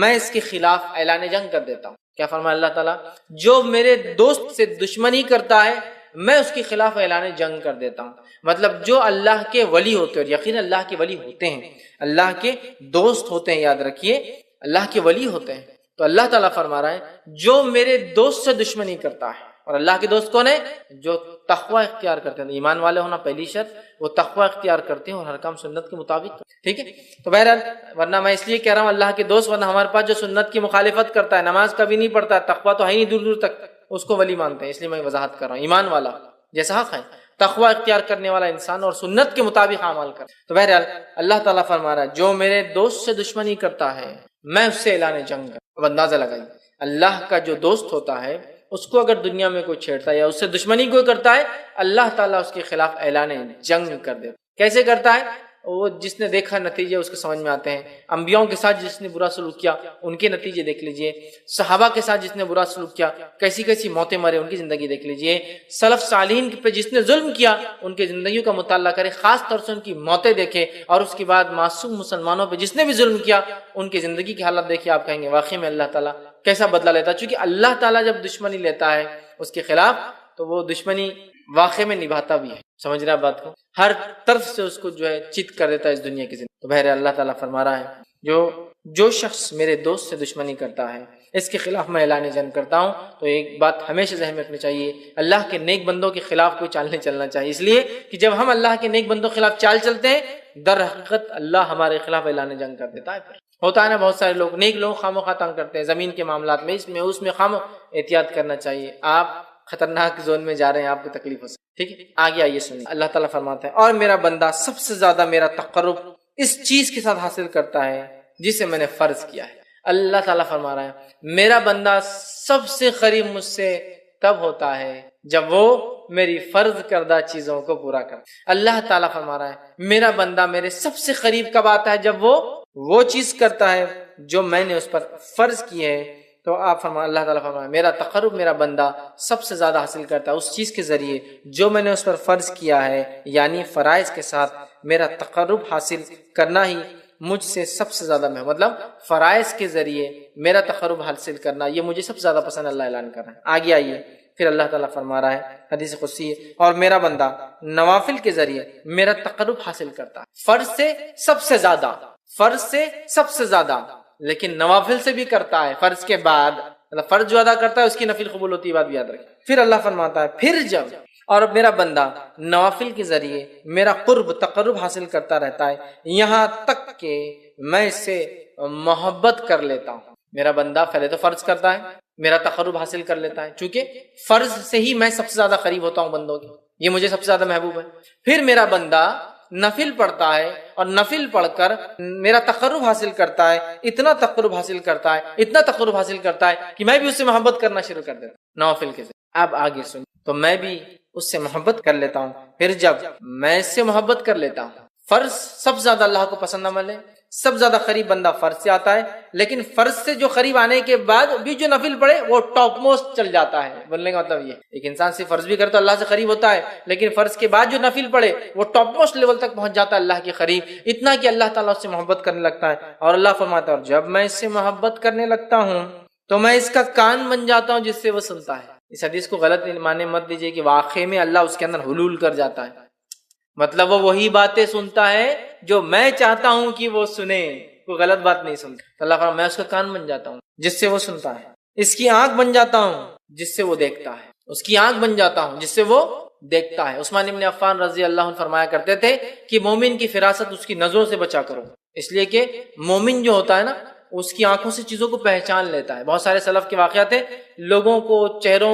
میں اس کے خلاف اعلان جنگ کر دیتا ہوں۔ کیا فرمایا اللہ تعالیٰ؟ جو میرے دوست سے دشمنی کرتا ہے میں اس کے خلاف اعلان جنگ کر دیتا ہوں۔ مطلب جو اللہ کے ولی ہوتے ہیں، اور یقین اللہ کے ولی ہوتے ہیں، اللہ کے دوست ہوتے ہیں، یاد رکھیے اللہ کے ولی ہوتے ہیں، تو اللہ تعالیٰ فرما رہا ہے جو میرے دوست سے دشمنی کرتا ہے، اور اللہ کے دوست کون ہے؟ جو تقوی اختیار کرتے ہیں. ایمان والے ہونا پہلی شرط، وہ تقوی اختیار کرتے ہیں اور ہر کام سنت کے مطابق کرتے ہیں. ٹھیک ہے. تو بہرحال ورنہ میں اس لیے کہہ رہا ہوں اللہ کے دوست، ورنہ ہمارے پاس جو سنت کی مخالفت کرتا ہے، نماز کبھی نہیں پڑھتا ہے، تقوی تو ہے نہیں دور دور تک، اس کو ولی مانتے ہیں. اس لیے میں وضاحت کر رہا ہوں. ایمان والا جیسا حق ہے، تقوی اختیار کرنے والا انسان اور سنت کے مطابق اعمال کر. تو بہرحال اللہ تعالیٰ فرما رہا ہے جو میرے دوست سے دشمنی کرتا ہے میں اس سے اعلان جنگ کروں. اب اندازہ لگائیے، اللہ کا جو دوست ہوتا ہے اس کو اگر دنیا میں کوئی چھیڑتا ہے یا اس سے دشمنی کوئی کرتا ہے، اللہ تعالیٰ اس کے خلاف اعلان جنگ کر دیتا. کیسے کرتا ہے؟ وہ جس نے دیکھا نتیجے اس کے سمجھ میں آتے ہیں. انبیاؤں کے ساتھ جس نے برا سلوک کیا ان کے نتیجے دیکھ لیجئے، صحابہ کے ساتھ جس نے برا سلوک کیا کیسی کیسی موتیں مرے ان کی زندگی دیکھ لیجئے، سلف صالحین پہ جس نے ظلم کیا ان کی زندگیوں کا مطالعہ کرے، خاص طور سے ان کی موتیں دیکھے، اور اس کے بعد معصوم مسلمانوں پہ جس نے بھی ظلم کیا ان کی زندگی کی حالت دیکھیے. آپ کہیں گے واقعی میں اللہ تعالیٰ کیسا بدلہ لیتا ہے. چونکہ اللہ تعالیٰ جب دشمنی لیتا ہے اس کے خلاف تو وہ دشمنی واقع میں نبھاتا بھی ہے. سمجھ رہا بات کو؟ ہر طرف سے اس کو جو ہے چت کر دیتا ہے اس دنیا کی زندگی. تو بہرحال اللہ تعالیٰ فرما رہا ہے جو شخص میرے دوست سے دشمنی کرتا ہے اس کے خلاف میں اعلان جنگ کرتا ہوں. تو ایک بات ہمیشہ ذہن میں رکھنی چاہیے، اللہ کے نیک بندوں کے خلاف کوئی چال نہیں چلنا چاہیے. اس لیے کہ جب ہم اللہ کے نیک بندوں کے خلاف چال چلتے ہیں در حقیقت اللہ ہمارے خلاف اعلان جنگ کر دیتا ہے. پھر ہوتا ہے نا بہت سارے لوگ نیک لوگ خواہ تنگ کرتے ہیں زمین کے معاملات میں، اس میں احتیاط کرنا چاہیے. آپ خطرناک زون میں جا رہے ہیں، آپ کو تکلیف ہو سکتی. ٹھیک ہے، آگے آئیے سنیے. اللہ تعالیٰ فرماتا ہے اور میرا بندہ سب سے زیادہ میرا تقرب اس چیز کے ساتھ حاصل کرتا ہے جسے میں نے فرض کیا ہے. اللہ تعالیٰ فرما رہا ہے میرا بندہ سب سے قریب مجھ سے تب ہوتا ہے جب وہ میری فرض کردہ چیزوں کو پورا کرتا ہے. اللہ تعالیٰ فرما رہا ہے میرا بندہ میرے سب سے قریب کب آتا ہے؟ جب وہ چیز کرتا ہے جو میں نے اس پر فرض کی ہے. تو آپ اللہ تعالیٰ فرمایا میرا تقرب میرا بندہ سب سے زیادہ حاصل کرتا ہے اس چیز کے ذریعے جو میں نے اس پر فرض کیا ہے، یعنی فرائض کے ساتھ میرا تقرب حاصل کرنا ہی مجھ سے سب سے زیادہ مطلب فرائض کے ذریعے میرا تقرب حاصل کرنا یہ مجھے سب سے زیادہ پسند اللہ اعلان کر رہا ہے. آگے آئیے پھر اللہ تعالیٰ فرما رہا ہے حدیث قدسی ہے اور میرا بندہ نوافل کے ذریعے میرا تقرب حاصل کرتا ہے فرض سے سب سے زیادہ، لیکن نوافل سے بھی کرتا ہے فرض کے بعد. مطلب فرض جو ادا کرتا ہے اس کی نفل قبول ہوتی ہے، بات بھی یاد رکھیں. پھر اللہ فرماتا ہے پھر جب اور میرا بندہ نوافل کے ذریعے میرا تقرب حاصل کرتا رہتا ہے یہاں تک کہ میں اس سے محبت کر لیتا ہوں. میرا بندہ پہلے تو فرض کرتا ہے، میرا تقرب حاصل کر لیتا ہے، چونکہ فرض سے ہی میں سب سے زیادہ قریب ہوتا ہوں بندوں کے، یہ مجھے سب سے زیادہ محبوب ہے. پھر میرا بندہ نفل پڑھتا ہے اور نفل پڑھ کر میرا تقرب حاصل کرتا ہے، اتنا تقرب حاصل کرتا ہے کہ میں بھی اس سے محبت کرنا شروع کر دیتا ہوں نوافل کے ذریعے. اب آگے سن، تو میں بھی اس سے محبت کر لیتا ہوں. پھر جب میں اس سے محبت کر لیتا ہوں، فرض سب سے زیادہ اللہ کو پسند عمل ہے، سب زیادہ قریب بندہ فرض سے آتا ہے، لیکن فرض سے جو قریب آنے کے بعد بھی جو نفل پڑھے وہ ٹاپ موسٹ چل جاتا ہے. بولنے کا مطلب یہ ایک انسان سے فرض بھی کرتا اللہ سے قریب ہوتا ہے، لیکن فرض کے بعد جو نفل پڑھے وہ ٹاپ موسٹ لیول تک پہنچ جاتا ہے اللہ کے قریب، اتنا کہ اللہ تعالیٰ اس سے محبت کرنے لگتا ہے. اور اللہ فرماتا ہے اور جب میں اس سے محبت کرنے لگتا ہوں تو میں اس کا کان بن جاتا ہوں جس سے وہ سنتا ہے. اس حدیث کو غلط معنی مت دیجیے کہ واقعے میں اللہ اس کے اندر حلول کر جاتا ہے، مطلب وہ وہی باتیں سنتا ہے جو میں چاہتا ہوں کہ وہ سنے، کوئی غلط بات نہیں سنتا. اللہ فرماتا میں اس کا کان بن جاتا ہوں جس سے وہ سنتا ہے، اس کی آنکھ بن جاتا ہوں جس سے وہ دیکھتا ہے، اس کی آنکھ بن جاتا ہوں جس سے وہ دیکھتا ہے. عثمان بن عفان رضی اللہ عنہ فرمایا کرتے تھے کہ مومن کی فراست اس کی نظروں سے بچا کرو، اس لیے کہ مومن جو ہوتا ہے نا اس کی آنکھوں سے چیزوں کو پہچان لیتا ہے. بہت سارے سلف کے واقعات ہیں، لوگوں کو چہروں